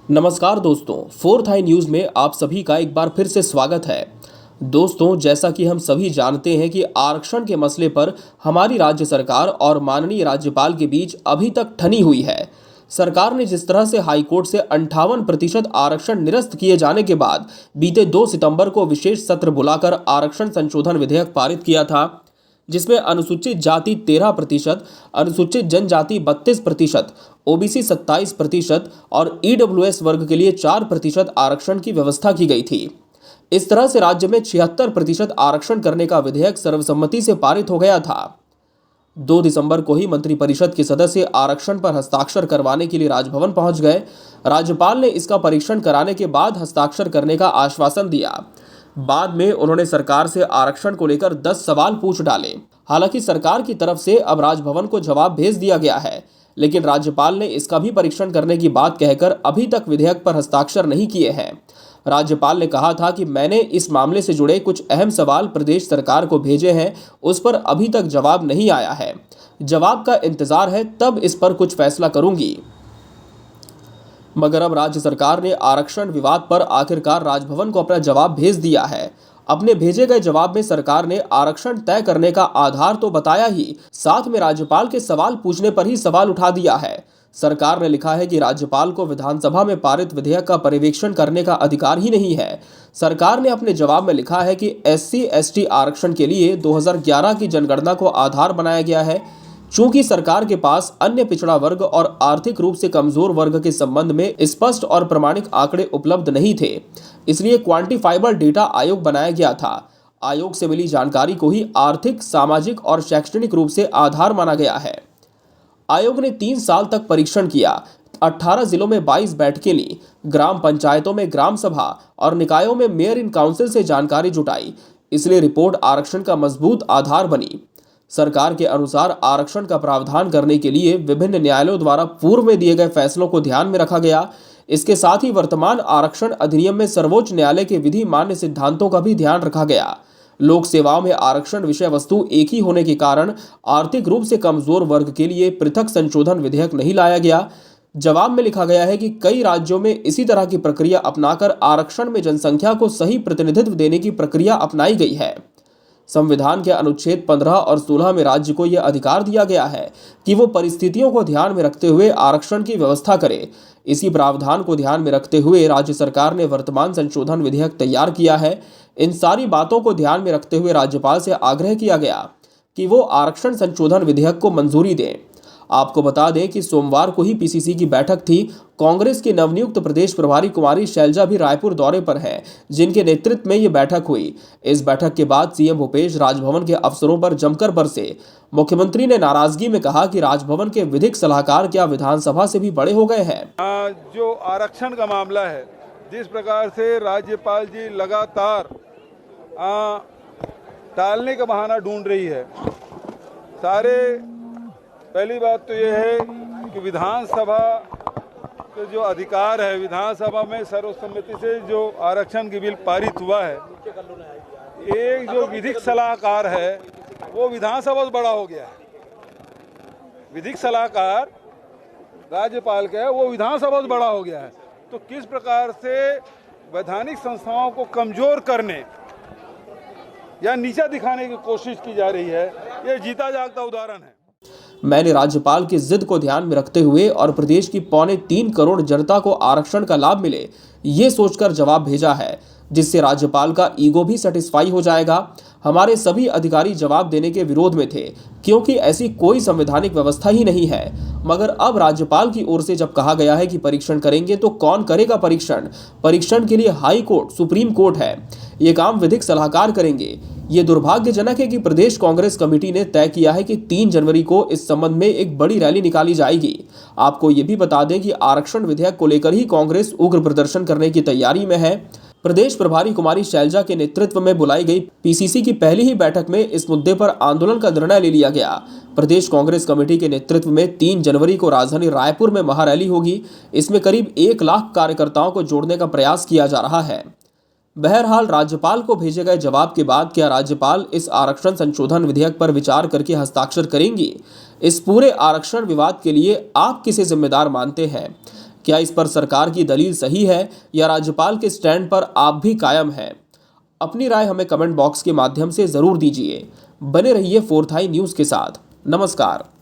नमस्कार दोस्तों, fourth I news में आप सभी का एक बार फिर से स्वागत है। दोस्तों, जैसा कि हम सभी जानते हैं कि आरक्षण के मसले पर हमारी राज्य सरकार और माननीय राज्यपाल के बीच अभी तक ठनी हुई है। सरकार ने जिस तरह से हाईकोर्ट से 58% आरक्षण निरस्त किए जाने के बाद बीते 2 सितंबर को विशेष सत्र बुलाकर आरक्षण संशोधन विधेयक पारित किया था, जिसमें अनुसूचित जाति 13%, अनुसूचित जनजाति 32%, ओबीसी 27% और ईडब्ल्यूएस वर्ग के लिए 4% आरक्षण की व्यवस्था की गई थी। इस तरह से राज्य में 76% आरक्षण करने का विधेयक सर्वसम्मति से पारित हो गया था। 2 दिसंबर को ही मंत्रिपरिषद के सदस्य आरक्षण पर हस्ताक्षर करवाने के लिए राजभवन पहुंच गए। राज्यपाल ने इसका परीक्षण कराने के बाद हस्ताक्षर करने का आश्वासन दिया। बाद में उन्होंने सरकार से आरक्षण को लेकर 10 सवाल पूछ डाले। हालांकि सरकार की तरफ से अब राजभवन को जवाब भेज दिया गया है, लेकिन राज्यपाल ने इसका भी परीक्षण करने की बात कहकर अभी तक विधेयक पर हस्ताक्षर नहीं किए हैं। राज्यपाल ने कहा था कि मैंने इस मामले से जुड़े कुछ अहम सवाल प्रदेश सरकार को भेजे हैं, उस पर अभी तक जवाब नहीं आया है। जवाब का इंतजार है, तब इस पर कुछ फैसला करूंगी। मगर अब राज्य सरकार ने आरक्षण विवाद पर आखिरकार राजभवन को अपना जवाब भेज दिया है। अपने भेजे गए जवाब में सरकार ने आरक्षण तय करने का आधार तो बताया ही, साथ में राज्यपाल के सवाल पूछने पर ही सवाल उठा दिया है। सरकार ने लिखा है कि राज्यपाल को विधानसभा में पारित विधेयक का पर्यवेक्षण करने का अधिकार ही नहीं है। सरकार ने अपने जवाब में लिखा है कि SC/ST आरक्षण के लिए 2011 की जनगणना को आधार बनाया गया है। चूंकि सरकार के पास अन्य पिछड़ा वर्ग और आर्थिक रूप से कमजोर वर्ग के संबंध में स्पष्ट और प्रमाणिक आंकड़े उपलब्ध नहीं थे, इसलिए क्वांटिफाइबल डेटा आयोग बनाया गया था। आयोग से मिली जानकारी को ही आर्थिक, सामाजिक और शैक्षणिक रूप से आधार माना गया है। आयोग ने 3 साल तक परीक्षण किया, 18 जिलों में 22 बैठकें ली, ग्राम पंचायतों में ग्राम सभा और निकायों में मेयर इन काउंसिल से जानकारी जुटाई, इसलिए रिपोर्ट आरक्षण का मजबूत आधार बनी। सरकार के अनुसार आरक्षण का प्रावधान करने के लिए विभिन्न न्यायालयों द्वारा पूर्व में दिए गए फैसलों को ध्यान में रखा गया। इसके साथ ही वर्तमान आरक्षण अधिनियम में सर्वोच्च न्यायालय के विधि मान्य सिद्धांतों का भी ध्यान रखा गया। लोक सेवाओं में आरक्षण विषय वस्तु एक ही होने के कारण आर्थिक रूप से कमजोर वर्ग के लिए पृथक संशोधन विधेयक नहीं लाया गया। जवाब में लिखा गया है कि कई राज्यों में इसी तरह की प्रक्रिया अपनाकर आरक्षण में जनसंख्या को सही प्रतिनिधित्व देने की प्रक्रिया अपनाई गई है। संविधान के अनुच्छेद 15 और 16 में राज्य को यह अधिकार दिया गया है कि वो परिस्थितियों को ध्यान में रखते हुए आरक्षण की व्यवस्था करे। इसी प्रावधान को ध्यान में रखते हुए राज्य सरकार ने वर्तमान संशोधन विधेयक तैयार किया है। इन सारी बातों को ध्यान में रखते हुए राज्यपाल से आग्रह किया गया कि वो आरक्षण संशोधन विधेयक को मंजूरी दें। आपको बता दें कि सोमवार को ही पीसीसी की बैठक थी। कांग्रेस की नवनियुक्त प्रदेश प्रभारी कुमारी शैलजा भी रायपुर दौरे पर हैं, जिनके नेतृत्व में ये बैठक हुई। इस बैठक के बाद सीएम भूपेश राजभवन के अफसरों पर जमकर बरसे। मुख्यमंत्री ने नाराजगी में कहा कि राजभवन के विधिक सलाहकार क्या विधानसभा से भी बड़े हो गए हैं। जो आरक्षण का मामला है, जिस प्रकार से राज्यपाल जी लगातार टालने का बहाना ढूंढ रही है, पहली बात तो यह है कि विधानसभा के जो अधिकार है, विधानसभा में सर्वसम्मति से जो आरक्षण की बिल पारित हुआ है, एक जो विधिक सलाहकार है वो विधानसभा से बड़ा हो गया है। विधिक सलाहकार राज्यपाल का है, वो विधानसभा से बड़ा हो गया है। तो किस प्रकार से वैधानिक संस्थाओं को कमजोर करने या नीचा दिखाने की कोशिश की जा रही है, ये जीता जागता उदाहरण है। मैंने राज्यपाल की जिद को ध्यान में रखते हुए और प्रदेश की 3.25 करोड़ जनता को आरक्षण का लाभ मिले, ये सोचकर जवाब भेजा है, जिससे राज्यपाल का ईगो भी सेटिस्फाई हो जाएगा। हमारे सभी अधिकारी जवाब देने के विरोध में थे, क्योंकि ऐसी कोई संवैधानिक व्यवस्था ही नहीं है। मगर अब राज्यपाल की ओर से जब कहा गया है कि परीक्षण करेंगे, तो कौन करेगा परीक्षण? परीक्षण के लिए हाई कोर्ट, सुप्रीम कोर्ट है। ये काम विधिक सलाहकार करेंगे। ये दुर्भाग्यजनक है कि प्रदेश कांग्रेस कमेटी ने तय किया है कि 3 जनवरी को इस संबंध में एक बड़ी रैली निकाली जाएगी। आपको ये भी बता दें कि आरक्षण विधेयक को लेकर ही कांग्रेस उग्र प्रदर्शन करने की तैयारी में है। प्रदेश प्रभारी कुमारी शैलजा के नेतृत्व में बुलाई गई पीसीसी की पहली ही बैठक में इस मुद्दे पर आंदोलन का निर्णय ले लिया गया। प्रदेश कांग्रेस कमेटी के नेतृत्व में 3 जनवरी को राजधानी रायपुर में महारैली होगी। इसमें करीब 1 लाख कार्यकर्ताओं को जोड़ने का प्रयास किया जा रहा है। बहरहाल, राज्यपाल को भेजे गए जवाब के बाद क्या राज्यपाल इस आरक्षण संशोधन विधेयक पर विचार करके हस्ताक्षर करेंगी? इस पूरे आरक्षण विवाद के लिए आप किसे जिम्मेदार मानते हैं? क्या इस पर सरकार की दलील सही है या राज्यपाल के स्टैंड पर आप भी कायम हैं? अपनी राय हमें कमेंट बॉक्स के माध्यम से ज़रूर दीजिए। बने रहिए 4th आई न्यूज़ के साथ। नमस्कार।